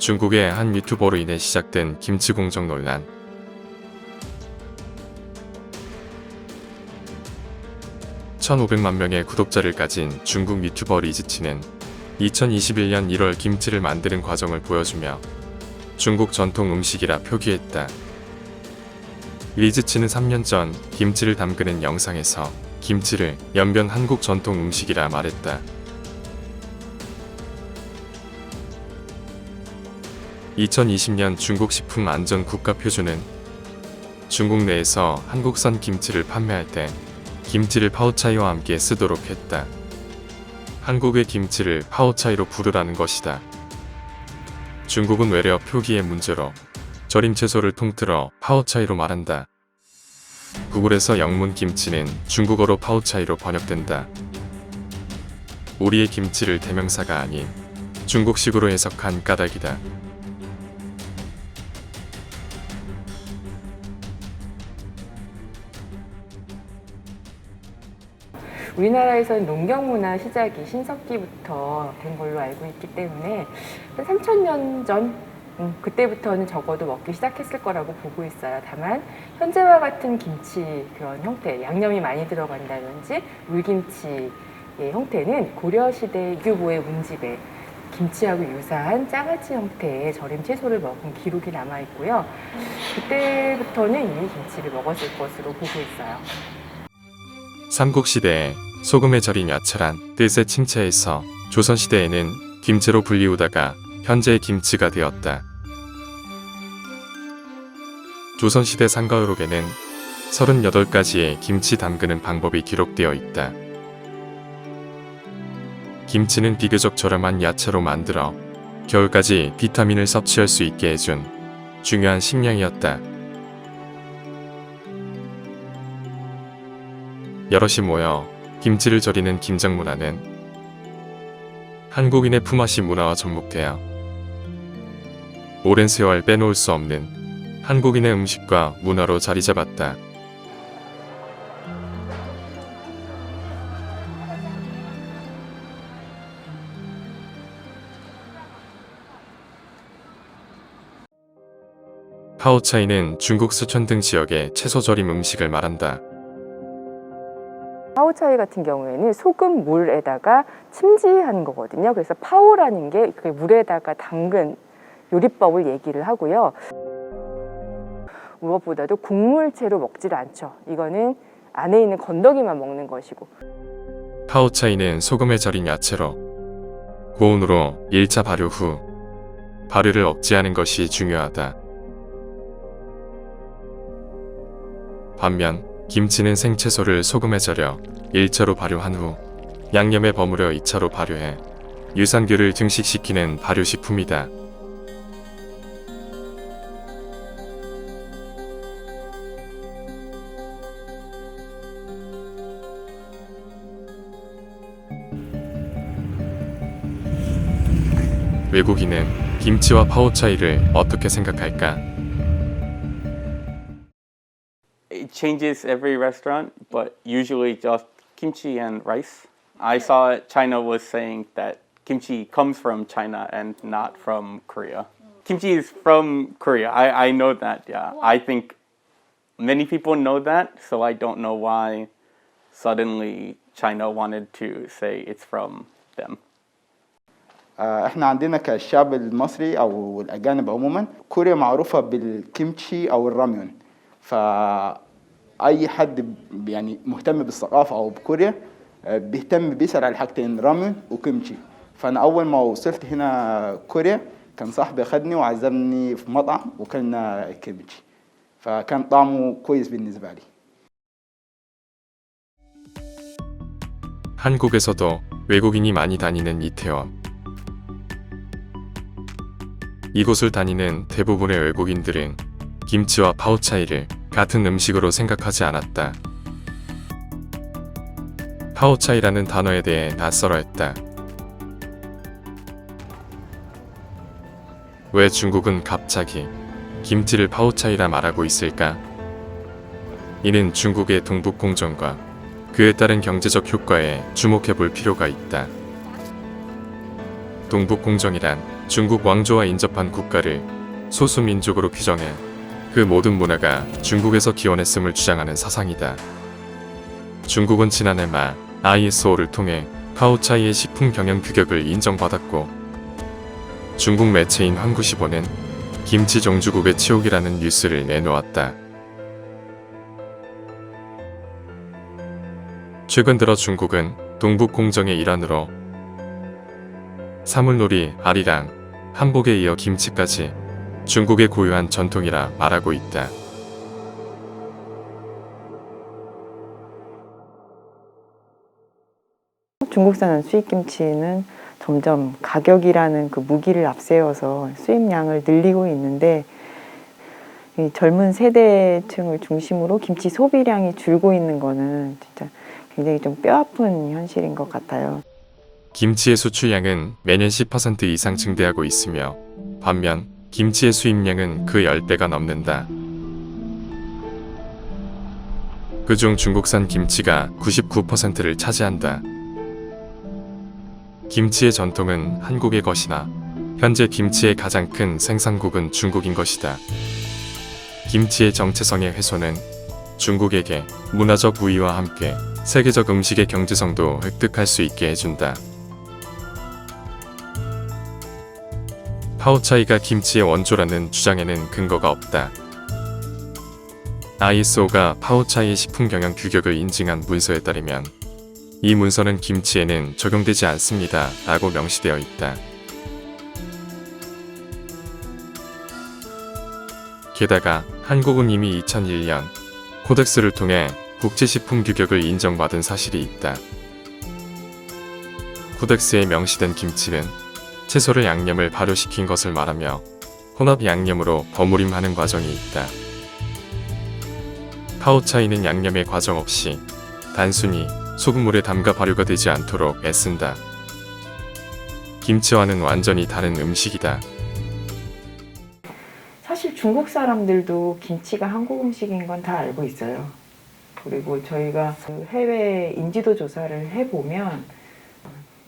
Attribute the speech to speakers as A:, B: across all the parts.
A: 중국의 한 유튜버로 인해 시작된 김치 공정 논란. (1500만) 명의 구독자를 가진 중국 유튜버 리즈치는 2021년 1월 김치를 만드는 과정을 보여주며 중국 전통 음식이라 표기했다. 리즈치는 3년 전 김치를 담그는 영상에서 김치를 연변 한국 전통 음식이라 말했다. 2020년 중국 식품안전국가표준은 중국 내에서 한국산 김치를 판매할 때 김치를 파오차이와 함께 쓰도록 했다. 한국의 김치를 파오차이로 부르라는 것이다. 중국은 외래어 표기의 문제로 절임 채소를 통틀어 파오차이로 말한다. 구글에서 영문 김치는 중국어로 파오차이로 번역된다. 우리의 김치를 대명사가 아닌 중국식으로 해석한 까닭이다.
B: 우리나라에서는 농경 문화 시작이 신석기부터 된 걸로 알고 있기 때문에 3000년 전 그때부터는 적어도 먹기 시작했을 거라고 보고 있어요. 다만 현재와 같은 김치 그런 형태, 양념이 많이 들어간다든지 물김치의 형태는 고려시대 이규보의 문집에 김치하고 유사한 장아찌 형태의 절임 채소를 먹은 기록이 남아있고요. 그때부터는 이미 김치를 먹었을 것으로 보고 있어요.
A: 삼국시대에 소금에 절인 야채란 뜻의 침체에서 조선시대에는 김치로 불리우다가 현재의 김치가 되었다. 조선시대 상가의록에는 38가지의 김치 담그는 방법이 기록되어 있다. 김치는 비교적 저렴한 야채로 만들어 겨울까지 비타민을 섭취할 수 있게 해준 중요한 식량이었다. 여럿이 모여 김치를 절이는 김장 문화는 한국인의 품앗이 문화와 접목되어 오랜 세월 빼놓을 수 없는 한국인의 음식과 문화로 자리 잡았다. 파오차이는 중국 쓰촨 등 지역의 채소 절임 음식을 말한다.
B: 파오차이 같은 경우에는 소금 물에다가 침지한 거거든요. 그래서 파오라는 게 그 물에다가 담근 요리법을 얘기를 하고요. 무엇보다도 국물채로 먹질 않죠. 이거는 안에 있는 건더기만 먹는 것이고.
A: 파오차이는 소금에 절인 야채로 고온으로 1차 발효 후 발효를 억제하는 것이 중요하다. 반면 김치는 생채소를 소금에 절여 1차로 발효한 후 양념에 버무려 2차로 발효해 유산균을 증식시키는 발효식품이다. 외국인은 김치와 파오차이를 어떻게 생각할까?
C: It changes every restaurant, but usually just kimchi and rice. I saw China was saying that kimchi comes from China and not from Korea. Kimchi is from Korea. I know that, yeah. I think many people know that, so I don't know why suddenly China wanted to say it's from them.
D: احنا عندنا كالشعب المصري او الاجانب عموما كوريا معروفه بالكيمتشي او الراميون. فأي حد يعني مهتم بالثقافة أو بكوريا بيهتم بيسأل على حاجتين راميون وكيمتشي. فأنا أول ما وصلت هنا كوريا كان صاحبي خدني وعزمني في مطعم وكلنا كيمتشي فكان طعمه كويس بالنسبة لي.
A: 한국에서도 외국인이 많이 다니는 이태원. 이곳을 다니는 대부분의 외국인들은 김치와 파오차이를 같은 음식으로 생각하지 않았다. 파오차이라는 단어에 대해 낯설어했다. 왜 중국은 갑자기 김치를 파오차이라 말하고 있을까? 이는 중국의 동북공정과 그에 따른 경제적 효과에 주목해 볼 필요가 있다. 동북공정이란 중국 왕조와 인접한 국가를 소수민족으로 규정해 그 모든 문화가 중국에서 기원했음을 주장하는 사상이다. 중국은 지난해 말 ISO를 통해 파오차이의 식품 경영 규격을 인정받았고, 중국 매체인 환구시보는 김치 종주국의 치욕이라는 뉴스를 내놓았다. 최근 들어 중국은 동북 공정의 일환으로 사물놀이, 아리랑, 한복에 이어 김치까지 중국의 고유한 전통이라 말하고 있다.
E: 중국산 수입김치는 점점 가격이라는 그 무기를 앞세워서 수입량을 늘리고 있는데, 이 젊은 세대층을 중심으로 김치 소비량이 줄고 있는 거는 진짜 굉장히 좀 뼈아픈 현실인 것 같아요.
A: 김치의 수출량은 매년 10% 이상 증대하고 있으며, 반면 김치의 수입량은 그 10배가 넘는다. 그중 중국산 김치가 99%를 차지한다. 김치의 전통은 한국의 것이나 현재 김치의 가장 큰 생산국은 중국인 것이다. 김치의 정체성의 훼손은 중국에게 문화적 우위와 함께 세계적 음식의 경제성도 획득할 수 있게 해준다. 파오차이가 김치의 원조라는 주장에는 근거가 없다. ISO가 파오차이의 식품 경영 규격을 인증한 문서에 따르면 이 문서는 김치에는 적용되지 않습니다 라고 명시되어 있다. 게다가 한국은 이미 2001년 코덱스를 통해 국제식품 규격을 인정받은 사실이 있다. 코덱스에 명시된 김치는 채소를 양념을 발효시킨 것을 말하며 혼합 양념으로 버무림하는 과정이 있다. 파오차이는 양념의 과정 없이 단순히 소금물에 담가 발효가 되지 않도록 애쓴다. 김치와는 완전히 다른 음식이다.
E: 사실 중국 사람들도 김치가 한국 음식인 건 다 알고 있어요. 그리고 저희가 그 해외 인지도 조사를 해보면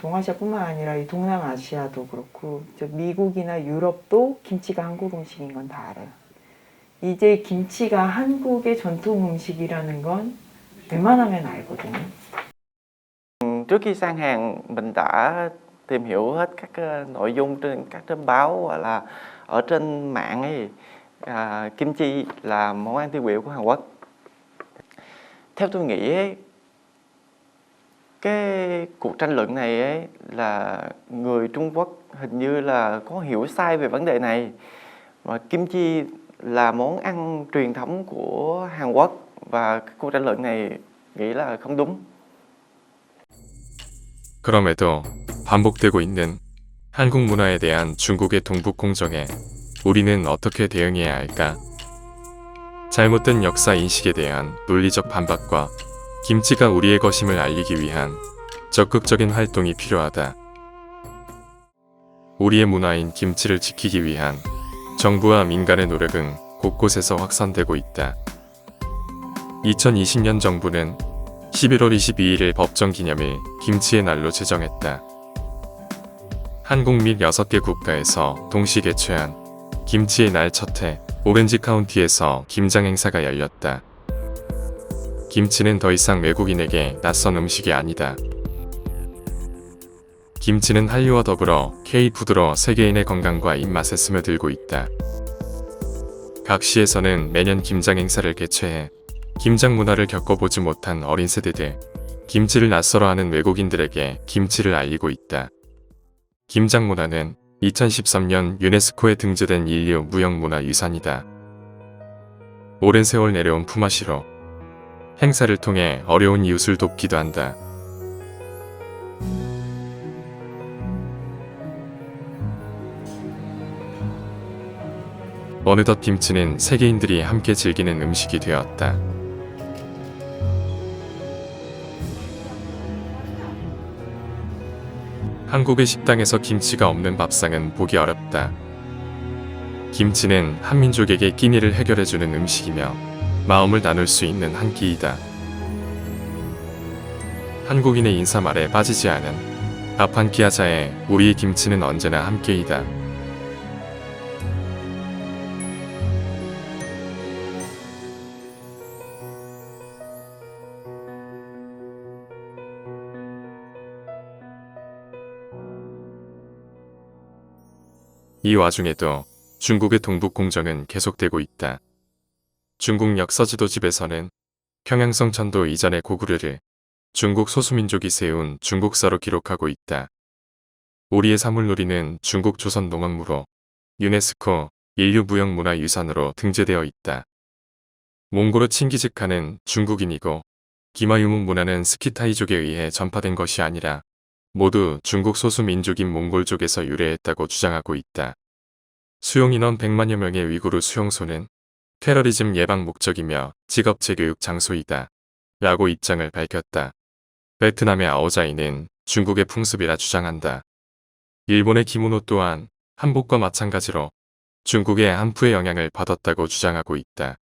E: 동아시아뿐만 아니라 이 동남아시아도 그렇고 미국이나 유럽도 김치가 한국 음식인 건 다 알아요. 이제 김치가 한국의 전통 음식이라는 건 웬만하면 알거든요.
F: Trước khi sang hàng mình đã tìm hiểu hết các nội dung trên các tờ báo hoặc là ở trên mạng ấy. Kim chi là món ăn tiêu biểu của Hàn Quốc. Theo tôi nghĩ ấy, cái cuộc tranh luận này ấy là người Trung Quốc hình như là có hiểu sai về vấn đề này. Và kim chi là món ăn truyền thống của Hàn Quốc và cuộc tranh luận này nghĩ là không đúng.
A: 그럼에도 반복되고 있는 한국 문화에 대한 중국의 동북 공정에 우리는 어떻게 대응해야 할까? 잘못된 역사 인식에 대한 논리적 반박과 김치가 우리의 것임을 알리기 위한 적극적인 활동이 필요하다. 우리의 문화인 김치를 지키기 위한 정부와 민간의 노력은 곳곳에서 확산되고 있다. 2020년 정부는 11월 22일을 법정기념일 김치의 날로 제정했다. 한국 및 6개 국가에서 동시 개최한 김치의 날 첫해 오렌지 카운티에서 김장 행사가 열렸다. 김치는 더 이상 외국인에게 낯선 음식이 아니다. 김치는 한류와 더불어 K-푸드로 세계인의 건강과 입맛에 스며들고 있다. 각 시에서는 매년 김장 행사를 개최해 김장 문화를 겪어보지 못한 어린 세대들, 김치를 낯설어하는 외국인들에게 김치를 알리고 있다. 김장 문화는 2013년 유네스코에 등재된 인류 무형문화유산이다. 오랜 세월 내려온 품앗이로 행사를 통해 어려운 이웃을 돕기도 한다. 어느덧 김치는 세계인들이 함께 즐기는 음식이 되었다. 한국의 식당에서 김치가 없는 밥상은 보기 어렵다. 김치는 한민족에게 끼니를 해결해주는 음식이며 마음을 나눌 수 있는 한 끼이다. 한국인의 인사말에 빠지지 않은 밥 한 끼 하자에 우리의 김치는 언제나 함께이다. 이 와중에도 중국의 동북 공정은 계속되고 있다. 중국 역사지도집에서는 평양성 천도 이전의 고구려를 중국 소수민족이 세운 중국사로 기록하고 있다. 오리의 사물놀이는 중국 조선 농악무로 유네스코 인류무형문화유산으로 등재되어 있다. 몽고르 칭기즈칸은 중국인이고 기마유문 문화는 스키타이족에 의해 전파된 것이 아니라 모두 중국 소수민족인 몽골족에서 유래했다고 주장하고 있다. 수용인원 100만여 명의 위구르 수용소는 테러리즘 예방 목적이며 직업 재교육 장소이다. 라고 입장을 밝혔다. 베트남의 아오자이는 중국의 풍습이라 주장한다. 일본의 기무노 또한 한복과 마찬가지로 중국의 한푸의 영향을 받았다고 주장하고 있다.